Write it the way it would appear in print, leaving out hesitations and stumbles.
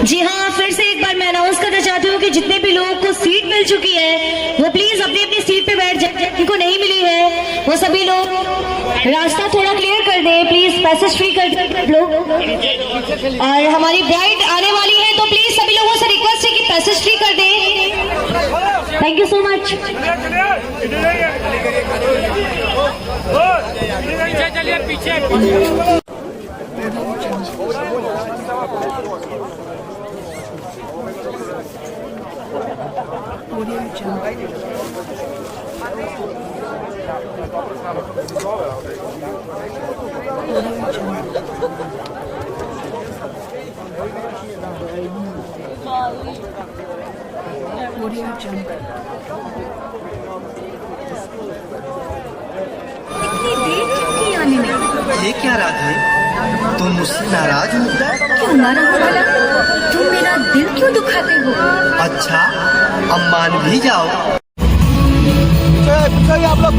जी हाँ, फिर से एक बार मैं अनाउंस करना चाहती हूँ कि जितने भी लोगों को सीट मिल चुकी है वो प्लीज अपनी अपनी सीट पे बैठ जाए। जिनको नहीं मिली है वो सभी लोग रास्ता थोड़ा क्लियर कर दें, प्लीज पैसेज फ्री कर दें लोग। और हमारी ब्राइड आने वाली है तो प्लीज सभी लोगों से रिक्वेस्ट है कि पैसेज फ्री कर दें। Thank you so much. पीछे ये क्या राधे, तुम मुझसे नाराज हो? क्यों नाराज वाला? तुम मेरा दिल क्यों दुखाते हो? अच्छा, अब मान भी जाओ। आप लोग